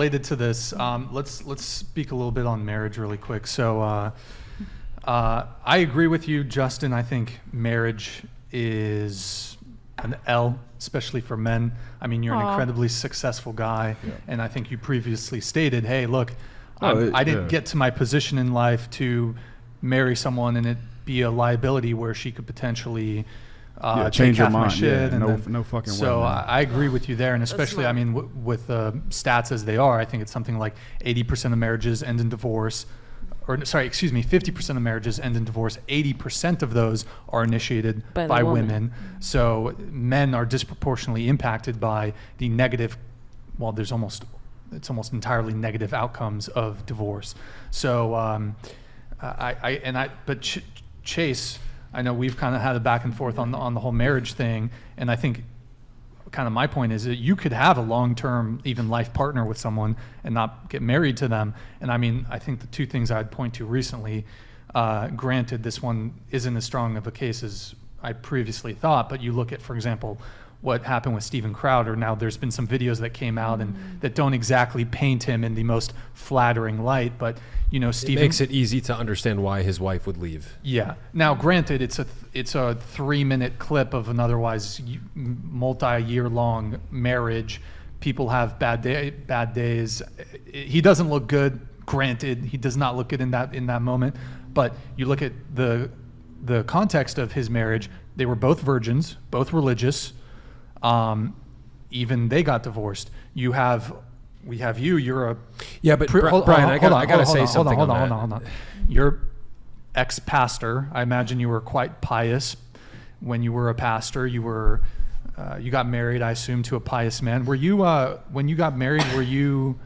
Related to this, let's speak a little bit on marriage really quick. So I agree with you, Justin. I think marriage is an L, especially for men. I mean, you're an incredibly successful guy, and I think you previously stated, hey, look, I didn't get to my position in life to marry someone and it be a liability where she could potentially change your mind. Shit. Yeah, And no fucking way. So I agree with you there, and especially, I mean, with stats as they are, I think it's something like 80% of marriages end in divorce. Or sorry, excuse me, 50% of marriages end in divorce. 80% of those are initiated by women. So men are disproportionately impacted by the negative. Well, it's almost entirely negative outcomes of divorce. So Chase, I know we've kind of had a back and forth on the whole marriage thing, and I think kind of my point is that you could have a long-term, even life partner with someone and not get married to them. And I mean, I think the two things I'd point to recently, granted this one isn't as strong of a case as I previously thought, but you look at, for example, what happened with Steven Crowder. Now there's been some videos that came out and that don't exactly paint him in the most flattering light, but you know, Steven, it makes it easy to understand why his wife would leave. Yeah. Now, granted, it's a 3-minute clip of an otherwise multi-year long marriage. People have bad days. He doesn't look good. Granted, he does not look good in that moment. But you look at the context of his marriage. They were both virgins, both religious. Even they got divorced. We have you. You're a Brian. I gotta say something. Hold on. You're ex-pastor. I imagine you were quite pious when you were a pastor. You got married, I assume, to a pious man. Were you when you got married? Were you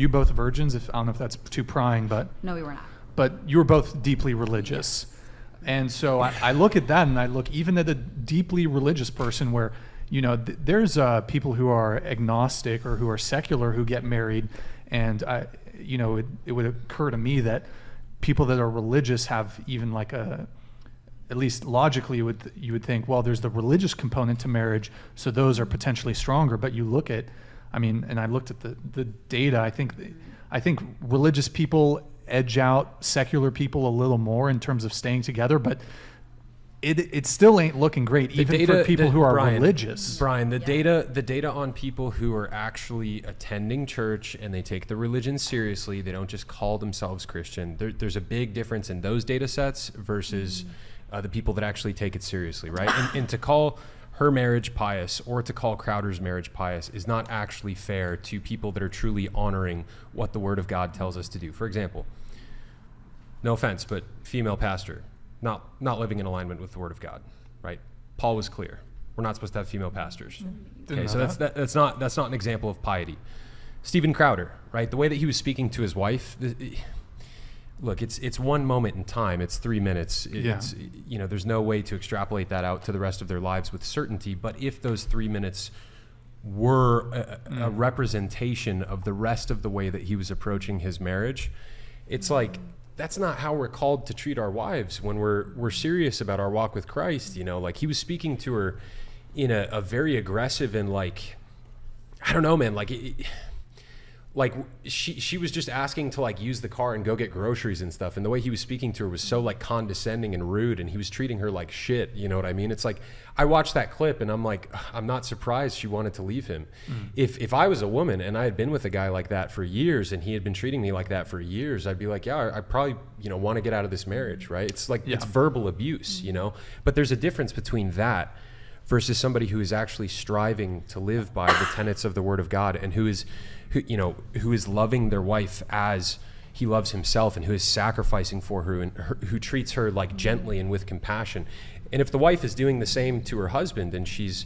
both virgins? I don't know if that's too prying, but no, we were not. But you were both deeply religious, and so I look at that, and I look even at a deeply religious person where. You know, there's people who are agnostic or who are secular who get married, and it would occur to me that people that are religious have even like at least logically you would think, well, there's the religious component to marriage, so those are potentially stronger. But you look at, I mean, and I looked at the data. I think religious people edge out secular people a little more in terms of staying together, but. It still ain't looking great, even for people who are religious. Brian, the data on people who are actually attending church and they take the religion seriously, they don't just call themselves Christian. There's a big difference in those data sets versus the people that actually take it seriously, right? And to call her marriage pious or to call Crowder's marriage pious is not actually fair to people that are truly honoring what the Word of God tells us to do. For example, no offense, but female pastor. Not living in alignment with the Word of God, right? Paul was clear. We're not supposed to have female pastors. Okay, so that's not an example of piety. Steven Crowder, right? The way that he was speaking to his wife. Look, it's one moment in time. It's 3 minutes. It's there's no way to extrapolate that out to the rest of their lives with certainty. But if those 3 minutes were a representation of the rest of the way that he was approaching his marriage, it's like. That's not how we're called to treat our wives when we're serious about our walk with Christ. You know, like he was speaking to her in a very aggressive and like, I don't know, man, like she was just asking to like use the car and go get groceries and stuff. And the way he was speaking to her was so like condescending and rude, and he was treating her like shit. You know what I mean? It's like, I watched that clip and I'm like, I'm not surprised she wanted to leave him. If I was a woman and I had been with a guy like that for years and he had been treating me like that for years, I'd be like, yeah, I probably, want to get out of this marriage, right? It's like, it's verbal abuse, but there's a difference between that versus somebody who is actually striving to live by the tenets of the Word of God and who is loving their wife as he loves himself and who is sacrificing for her and who treats her like gently and with compassion. And if the wife is doing the same to her husband and she's,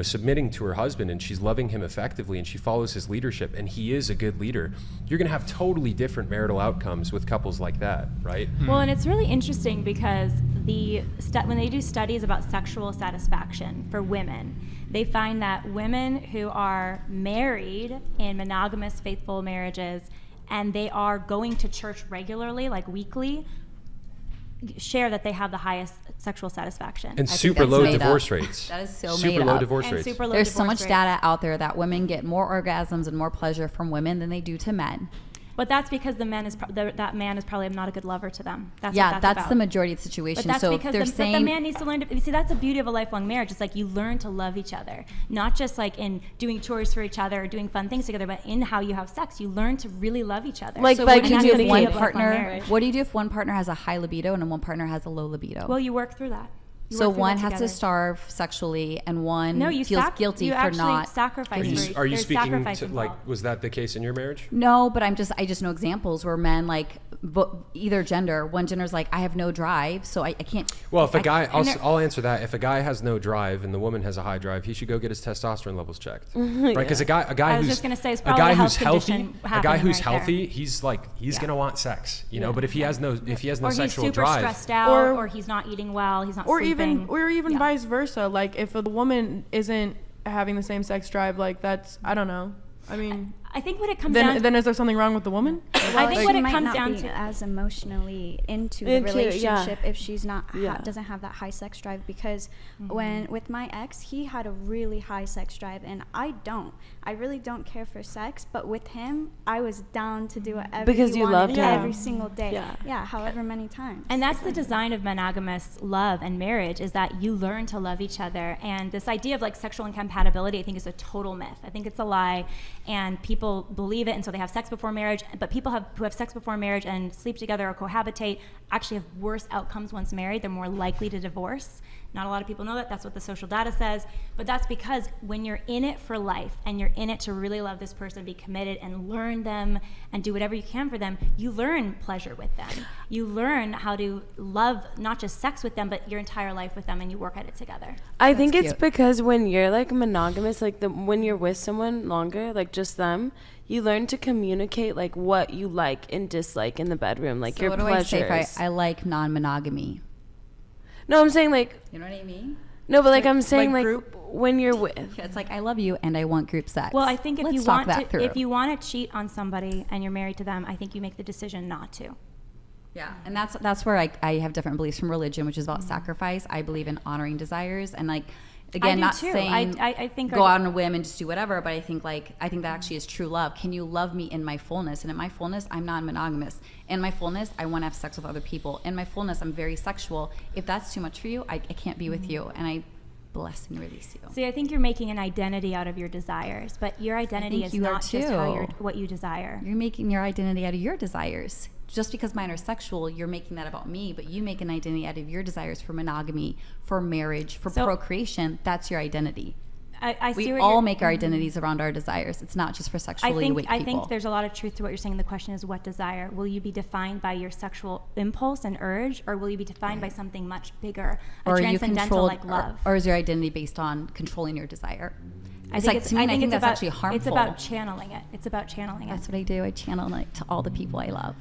submitting to her husband and she's loving him effectively and she follows his leadership and he is a good leader, you're going to have totally different marital outcomes with couples like that, right? Well, and it's really interesting because when they do studies about sexual satisfaction for women, they find that women who are married in monogamous, faithful marriages and they are going to church regularly, like weekly, share that they have the highest sexual satisfaction. And think super that's low made up. divorce rates. That is so super made low up. divorce And rates. super low There's so divorce much rates. data out there that women get more orgasms and more pleasure from women than they do to men. But that's because that man is probably not a good lover to them. That's Yeah, what that's about. the majority of the But situation. that's So if because they're but the saying, man needs to learn to see. That's the beauty of a lifelong marriage. It's like you learn to love each other, not just like in doing chores for each other or doing fun things together, but in how you have sex. You learn to really love each other. Like so by what do you And do that's if the one beauty of a lifelong partner? marriage. What do you do if one partner has a high libido and one partner has a low libido? Well, you work through that. You So work through one that has to together. starve sexually, and one No, you feels guilty you for actually not. sacrifice. Are you, for- are you there's speaking sacrifice to, involved. like, was that the case in your marriage? No, but I just know examples where men like either gender. One gender's like, I have no drive, so I can't. Well, if a I- guy, and there- I'll answer that. If a guy has no drive and the woman has a high drive, he should go get his testosterone levels checked, right? Because a guy I was who's just gonna say, it's a probably guy a who's health healthy, condition a guy happening who's right there. healthy, he's Yeah. gonna want sex, you know. Yeah. But if he has no or he's sexual super drive, stressed out, Or- or he's not eating well, he's not or sleeping. even Yeah. vice versa. Like if the woman isn't having the same sex drive, like that's, I don't know. I mean, I think what it comes down to, then is there something wrong with the woman? I think Like, what she it might comes not down be to. as emotionally into the Yeah. relationship if she's not Yeah. doesn't have that high sex drive, because when with my ex, he had a really high sex drive and I don't. I really don't care for sex, but with him, I was down to do whatever Because he you wanted loved him. every single day. Yeah. However many times. And that's the design of monogamous love and marriage, is that you learn to love each other. And this idea of like sexual incompatibility, I think, is a total myth. I think it's a lie, and people believe it, and so they have sex before marriage. But people who have sex before marriage and sleep together or cohabitate actually have worse outcomes once married. They're more likely to divorce. Not a lot of people know that. That's what the social data says. But that's because when you're in it for life and you're in it to really love this person, be committed and learn them and do whatever you can for them, you learn pleasure with them. You learn how to love not just sex with them, but your entire life with them, and you work at it together. I think That's it's cute. because when you're like monogamous, like when you're with someone longer, like just them, you learn to communicate like what you like and dislike in the bedroom, like So your what do pleasures. I say if I like non-monogamy? No, I'm saying like You know what I mean? no, but like I'm saying like like group? when you're with. It's like, I love you and I want group sex. Well, I think if Let's you talk want that through. if you want to cheat on somebody and you're married to them, I think you make the decision not to. Yeah, and that's where I have different beliefs from religion, which is about sacrifice. I believe in honoring desires, and like, again, do not too. saying I think go out on a whim and just do whatever, but I think that actually is true love. Can you love me in my fullness? And in my fullness, I'm non-monogamous. In my fullness, I want to have sex with other people. In my fullness, I'm very sexual. If that's too much for you, I can't be with you, and I bless and release you. See, I think you're making an identity out of your desires, but your identity think is you are not just how too. what you desire. You're making your identity out of your desires. Just because mine are sexual, you're making that about me, but you make an identity out of your desires for monogamy, for marriage, for So- procreation. That's your identity. I see We what all you're- make our identities around our desires. It's not just for I sexually weak think people. there's a lot of truth to what you're saying. The question is, what desire? Will you be defined by your sexual impulse and urge, or will you be defined by something much bigger, a or are you transcendental controlled, like love? or is your identity based on controlling your desire? I It's think like, to me, I think it's that's about, actually harmful. It's about channeling it. It's about channeling it. That's what I do. I channel it to all the people I love.